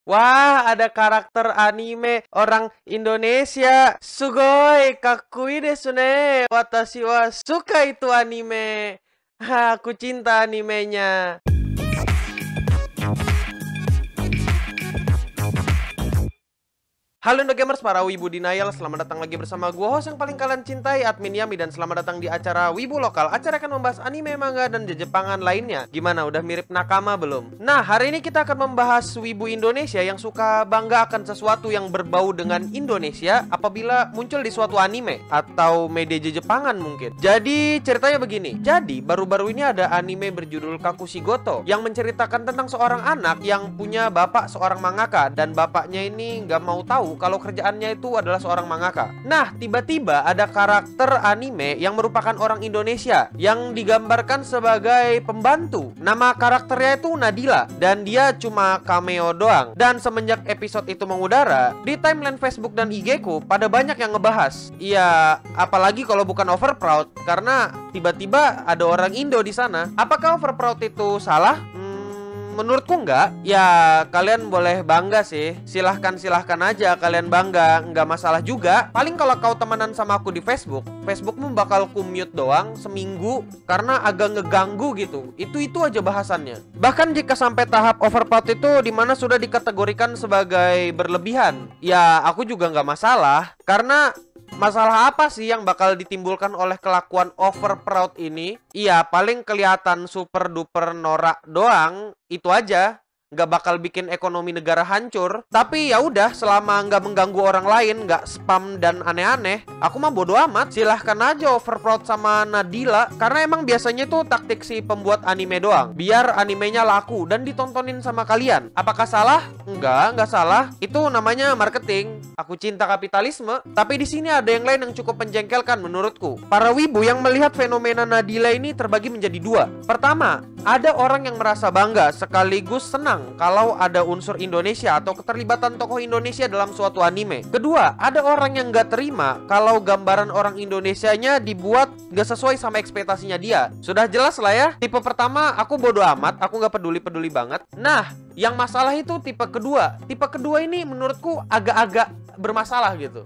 Wah, ada karakter anime orang Indonesia. Sugoi, kakui desu ne. Watashi wa suka itu anime. Ha, aku cinta animenya. Halo Indo Gamers, para Wibu Denial, selamat datang lagi bersama gue, host yang paling kalian cintai, Admin Yami, dan selamat datang di acara Wibu Lokal. Acara akan membahas anime, manga, dan jejepangan lainnya. Gimana, udah mirip Nakama belum? Nah, hari ini kita akan membahas Wibu Indonesia yang suka bangga akan sesuatu yang berbau dengan Indonesia apabila muncul di suatu anime atau media jejepangan mungkin. Jadi, ceritanya begini. Jadi, baru-baru ini ada anime berjudul Kakushigoto yang menceritakan tentang seorang anak yang punya bapak seorang mangaka, dan bapaknya ini nggak mau tahu kalau kerjaannya itu adalah seorang mangaka. Nah, tiba-tiba ada karakter anime yang merupakan orang Indonesia yang digambarkan sebagai pembantu. Nama karakternya itu Nadila dan dia cuma cameo doang. Dan semenjak episode itu mengudara, di timeline Facebook dan IG-ku pada banyak yang ngebahas. Iya, apalagi kalau bukan Overproud, karena tiba-tiba ada orang Indo di sana. Apakah Overproud itu salah? Menurutku enggak. Ya, kalian boleh bangga sih. Silahkan aja kalian bangga. Enggak masalah juga. Paling kalau kau temenan sama aku di Facebook, Facebookmu bakal ku mute doang seminggu karena agak ngeganggu gitu. Itu aja bahasannya. Bahkan jika sampai tahap overproud itu dimana sudah dikategorikan sebagai berlebihan, ya aku juga enggak masalah. Karena masalah apa sih yang bakal ditimbulkan oleh kelakuan overproud ini? Iya, paling kelihatan super duper norak doang, itu aja. Nggak bakal bikin ekonomi negara hancur. Tapi ya udah, selama nggak mengganggu orang lain, nggak spam dan aneh-aneh, aku mah bodo amat. Silahkan aja overproud sama Nadila, karena emang biasanya tuh taktik si pembuat anime doang, biar animenya laku dan ditontonin sama kalian. Apakah salah? Nggak salah. Itu namanya marketing. Aku cinta kapitalisme. Tapi di sini ada yang lain yang cukup menjengkelkan menurutku. Para wibu yang melihat fenomena Nadila ini terbagi menjadi dua. Pertama, ada orang yang merasa bangga sekaligus senang kalau ada unsur Indonesia atau keterlibatan tokoh Indonesia dalam suatu anime. Kedua, ada orang yang nggak terima kalau gambaran orang Indonesianya dibuat nggak sesuai sama ekspektasinya dia. Sudah jelas lah ya. Tipe pertama, aku bodo amat, aku nggak peduli banget. Nah, yang masalah itu tipe kedua. Tipe kedua ini menurutku agak-agak bermasalah gitu.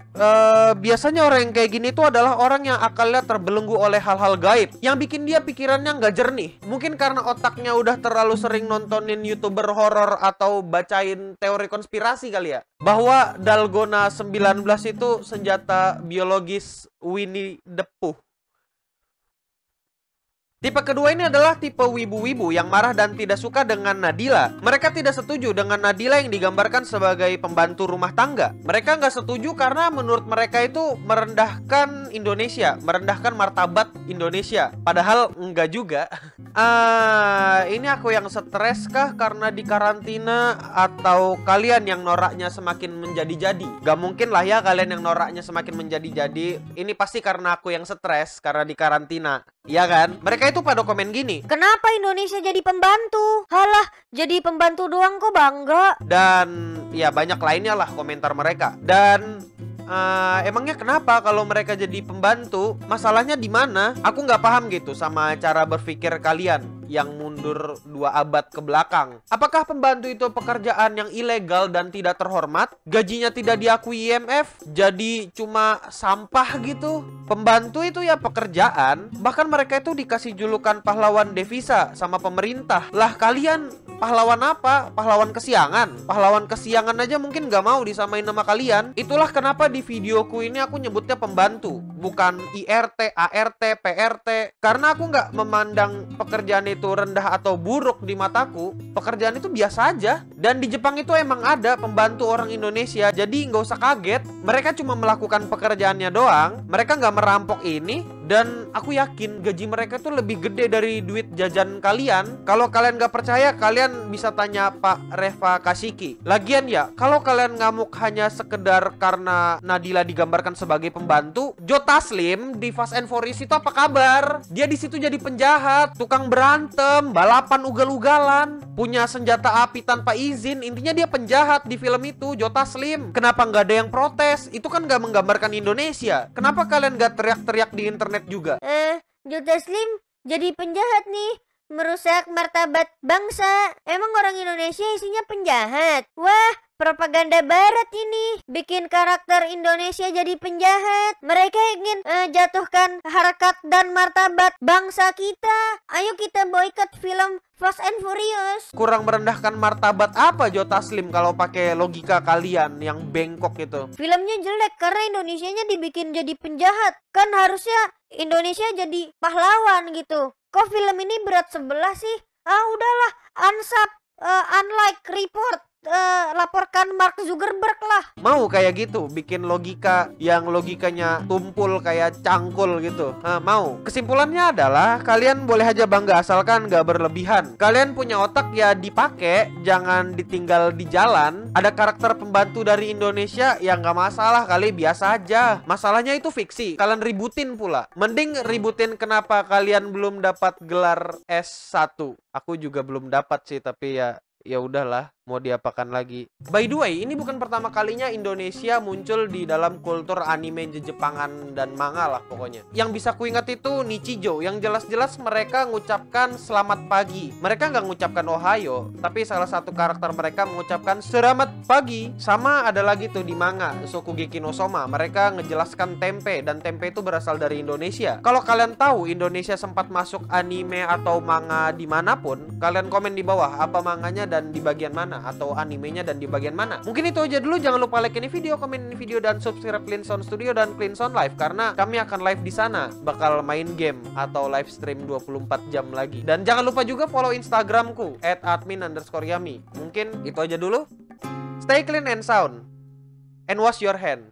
Biasanya orang yang kayak gini tuh adalah orang yang akalnya terbelenggu oleh hal-hal gaib yang bikin dia pikirannya nggak jernih. Mungkin karena otaknya udah terlalu sering nontonin YouTuber horor atau bacain teori konspirasi kali ya, bahwa Dalgona 19 itu senjata biologis Winnie the Pooh. Tipe kedua ini adalah tipe wibu-wibu yang marah dan tidak suka dengan Nadila. Mereka tidak setuju dengan Nadila yang digambarkan sebagai pembantu rumah tangga. Mereka nggak setuju karena menurut mereka itu merendahkan Indonesia, merendahkan martabat Indonesia. Padahal enggak juga. Ini aku yang stres kah karena di karantina, atau kalian yang noraknya semakin menjadi-jadi? Gak mungkin lah ya kalian yang noraknya semakin menjadi-jadi. Ini pasti karena aku yang stres karena di karantina. Iya kan? Mereka itu pada komen gini, kenapa Indonesia jadi pembantu? Halah, jadi pembantu doang kok bangga. dan ya banyak lainnya lah komentar mereka. Dan emangnya kenapa kalau mereka jadi pembantu? Masalahnya di mana? Aku nggak paham gitu sama cara berpikir kalian yang mundur 2 abad ke belakang. Apakah pembantu itu pekerjaan yang ilegal dan tidak terhormat? Gajinya tidak diakui IMF? Jadi cuma sampah gitu? Pembantu itu ya pekerjaan. Bahkan mereka itu dikasih julukan pahlawan devisa sama pemerintah. Lah kalian pahlawan apa? Pahlawan kesiangan? Pahlawan kesiangan aja mungkin gak mau disamain nama kalian. Itulah kenapa di videoku ini aku nyebutnya pembantu, bukan IRT, ART, PRT. Karena aku gak memandang pekerjaan itu rendah atau buruk di mataku. Pekerjaan itu biasa aja. Dan di Jepang itu emang ada pembantu orang Indonesia. Jadi gak usah kaget. Mereka cuma melakukan pekerjaannya doang. Mereka gak merampok ini. Dan aku yakin gaji mereka tuh lebih gede dari duit jajan kalian. Kalau kalian gak percaya, kalian bisa tanya Pak Reva Kasiki. Lagian ya, kalau kalian ngamuk hanya sekedar karena Nadila digambarkan sebagai pembantu, Joe Taslim di Fast and Furious itu apa kabar? Dia di situ jadi penjahat, tukang berantem, balapan ugal-ugalan, punya senjata api tanpa izin. Intinya dia penjahat di film itu, Joe Taslim. Kenapa nggak ada yang protes? Itu kan nggak menggambarkan Indonesia. Kenapa kalian nggak teriak-teriak di internet juga? Joe Taslim jadi penjahat nih, merusak martabat bangsa. Emang orang Indonesia isinya penjahat? Wah, propaganda barat ini. Bikin karakter Indonesia jadi penjahat. Mereka ingin jatuhkan harkat dan martabat bangsa kita. Ayo kita boikot film Fast and Furious. Kurang merendahkan martabat apa Jo Taslim kalau pakai logika kalian yang bengkok itu? Filmnya jelek karena Indonesianya dibikin jadi penjahat. Kan harusnya Indonesia jadi pahlawan gitu. Kok film ini berat sebelah sih? Ah udahlah, unsub, unlike, report, laporkan Mark Zuckerberg lah. Mau kayak gitu, bikin logika yang logikanya tumpul kayak cangkul gitu. Mau. Kesimpulannya adalah kalian boleh aja bangga asalkan gak berlebihan. Kalian punya otak ya dipakai, jangan ditinggal di jalan. Ada karakter pembantu dari Indonesia yang gak masalah kali, biasa aja. Masalahnya itu fiksi, kalian ributin pula. Mending ributin kenapa kalian belum dapat gelar S1. Aku juga belum dapat sih, tapi ya udahlah, mau diapakan lagi. By the way, ini bukan pertama kalinya Indonesia muncul di dalam kultur anime Jepangan dan manga lah pokoknya. Yang bisa kuingat itu Nichijou, yang jelas-jelas mereka ngucapkan selamat pagi. Mereka nggak ngucapkan Ohayo, tapi salah satu karakter mereka mengucapkan selamat pagi. Sama ada lagi tuh di manga Shokugeki no Soma, mereka ngejelaskan tempe, dan tempe itu berasal dari Indonesia. Kalau kalian tahu Indonesia sempat masuk anime atau manga dimanapun, kalian komen di bawah apa manganya dan di bagian mana, atau animenya dan di bagian mana. Mungkin itu aja dulu. Jangan lupa like ini video, komen ini video, dan subscribe Clean Sound Studio dan Clean Sound Live, karena kami akan live di sana, bakal main game atau live stream 24 jam lagi. Dan jangan lupa juga follow Instagramku @admin_yami. Mungkin itu aja dulu. Stay clean and sound and wash your hand.